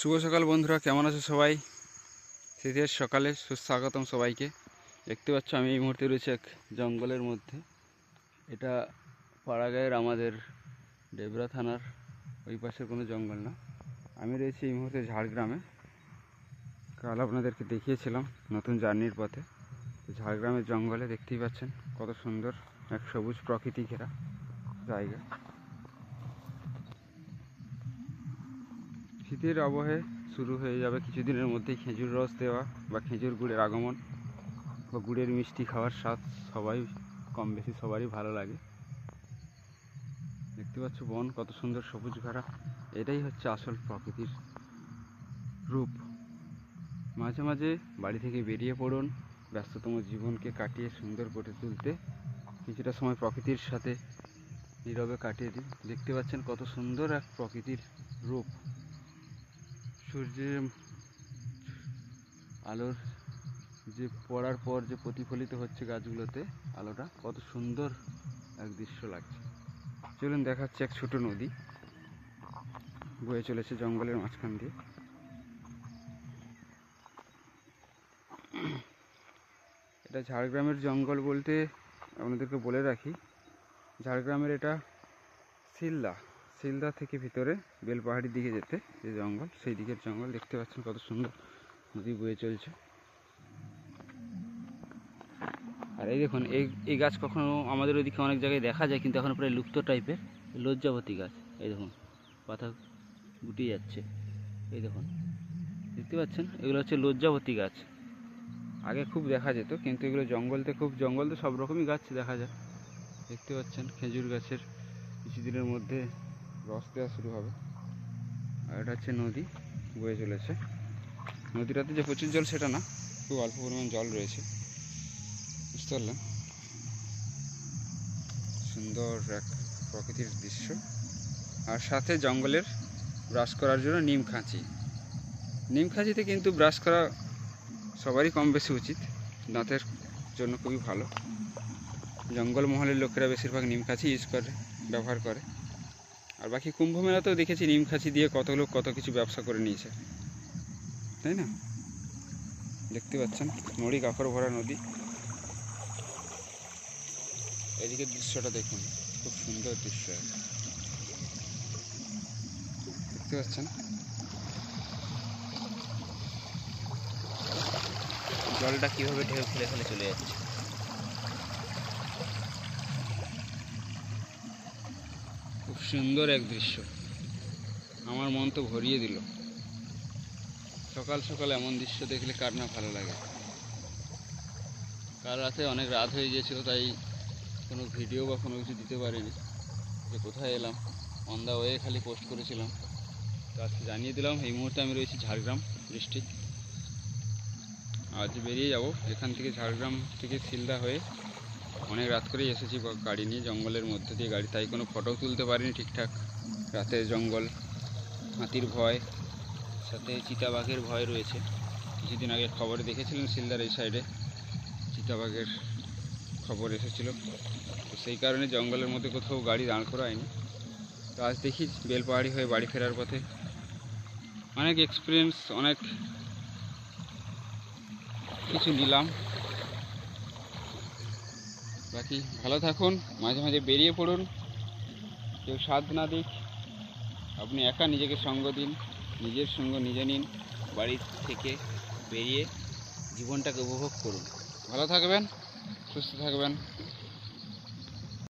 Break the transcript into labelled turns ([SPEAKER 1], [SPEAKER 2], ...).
[SPEAKER 1] শুভ সকাল বন্ধুরা, কেমন আছো সবাই? শীতের সকালে সুস্বাগতম সবাইকে। দেখতে পাচ্ছ আমি এই মুহূর্তে রয়েছে এক জঙ্গলের মধ্যে। এটা পাড়াগাঁয়ের আমাদের ডেবরা থানার ওই পাশের কোনো জঙ্গল না। আমি রয়েছি এই মুহূর্তে ঝাড়গ্রামে। কাল আপনাদেরকে দেখিয়েছিলাম নতুন জার্নির পথে। ঝাড়গ্রামের জঙ্গলে দেখতেই পাচ্ছেন কত সুন্দর এক সবুজ প্রকৃতি ঘেরা জায়গা। শীতের আবহে শুরু হয়ে যাবে কিছুদিনের মধ্যেই খেজুর রস দেওয়া বা খেজুর গুড়ের আগমন বা গুড়ের মিষ্টি খাওয়ার স্বাদ সবাই কম বেশি সবারই ভালো লাগে। দেখতে পাচ্ছ বন কত সুন্দর সবুজ ঘেরা। এটাই হচ্ছে আসল প্রকৃতির রূপ। মাঝে মাঝে বাড়ি থেকে বেরিয়ে পড়ুন, ব্যস্ততম জীবনকে কাটিয়ে সুন্দর করে তুলতে কিছুটা সময় প্রকৃতির সাথে নীরবে কাটিয়ে দিন। দেখতে পাচ্ছেন কত সুন্দর এক প্রকৃতির রূপ। সূর্যের আলোর যে পড়ার পর যে প্রতিফলিত হচ্ছে গাছগুলোতে আলোটা, কত সুন্দর এক দৃশ্য লাগছে। চলুন দেখাচ্ছে এক ছোট নদী বয়ে চলেছে জঙ্গলের মাঝখান দিয়ে। এটা ঝাড়গ্রামের জঙ্গল বলতে আপনাদেরকে বলে রাখি, ঝাড়গ্রামের এটা শিলদা থেকে ভিতরে বেলপাহাড়ির দিকে যেতে যে জঙ্গল, সেই দিকের জঙ্গল। দেখতে পাচ্ছেন কত সুন্দর নদী বয়ে চলছে। আর এই দেখুন, এই গাছ কখনো আমাদের ওইদিকে অনেক জায়গায় দেখা যায়, কিন্তু এখন প্রায় লুপ্ত টাইপের লজ্জাবতী গাছ। এই দেখুন পাতা গুটিয়ে যাচ্ছে। এই দেখুন, দেখতে পাচ্ছেন এগুলো হচ্ছে লজ্জাবতী গাছ। আগে খুব দেখা যেত, কিন্তু এগুলো জঙ্গল তো সব রকমই গাছ দেখা যায়। দেখতে পাচ্ছেন খেজুর গাছের কিছুদিনের মধ্যে রস দেওয়া শুরু হবে। আর এটা হচ্ছে নদী বয়ে চলেছে। নদীটাতে যে প্রচুর জল সেটা না, খুব অল্প পরিমাণ জল রয়েছে, বুঝতে পারলেন? সুন্দর এক প্রকৃতির দৃশ্য। আর সাথে জঙ্গলের ব্রাশ করার জন্য নিম খাঁচিতে কিন্তু ব্রাশ করা সবারই কম বেশি উচিত, দাঁতের জন্য খুবই ভালো। জঙ্গল মহলের লোকেরা বেশিরভাগ নিম খাঁচি ব্যবহার করে। আর বাকি কুম্ভ মেলাতেও দেখেছি নিম খাঁচি দিয়ে কত লোক কত কিছু ব্যবসা করে নিয়েছে, তাই না? দেখতে পাচ্ছেন নড়ি কাকর ভরা নদী। এদিকের দৃশ্যটা দেখুন, খুব সুন্দর দৃশ্য। দেখতে পাচ্ছেন জলটা কীভাবে ঢেউ ফেলে ফেলে চলে যাচ্ছে। খুব সুন্দর এক দৃশ্য, আমার মন তো ভরিয়ে দিল। সকাল সকাল এমন দৃশ্য দেখলে কার না ভালো লাগে। কাল রাতে অনেক রাত হয়ে গিয়েছিল, তাই কোনো ভিডিও বা কোনো কিছু দিতে পারিনি যে কোথায় এলাম। অন দ্য ওয়ে খালি পোস্ট করেছিলাম। তো আজকে জানিয়ে দিলাম এই মুহূর্তে আমি রয়েছি ঝাড়গ্রাম ডিস্ট্রিক্ট। আজ বেরিয়ে যাব এখান থেকে, ঝাড়গ্রাম থেকে শিলদা হয়ে। অনেক রাত করেই এসেছি গাড়ি নিয়ে, জঙ্গলের মধ্যে দিয়ে গাড়ি, তাই কোনো ফটো তুলতে পারিনি ঠিকঠাক। রাতের জঙ্গল, হাতির ভয়, সাথে চিতাবাঘের ভয় রয়েছে। কিছুদিন আগে খবরে দেখেছিলেন শিলদার এই সাইডে চিতাবাঘের খবর এসেছিল, তো সেই কারণে জঙ্গলের মধ্যে কোথাও গাড়ি দাঁড় করায়নি। তো আজ দেখি বেলপাহাড়ি হয়ে বাড়ি ফেরার পথে অনেক এক্সপিরিয়েন্স, অনেক কিছু নিলাম। বাকি ভালো থাকুন, মাঝে মাঝে বেরিয়ে পড়ুন, কেউ সাথ না দিক, আপনি একা নিজেকে সঙ্গ দিন, নিজের সঙ্গ নিজে নিন, বাড়ি থেকে বেরিয়ে জীবনটাকে উপভোগ করুন। ভালো থাকবেন, সুস্থ থাকবেন।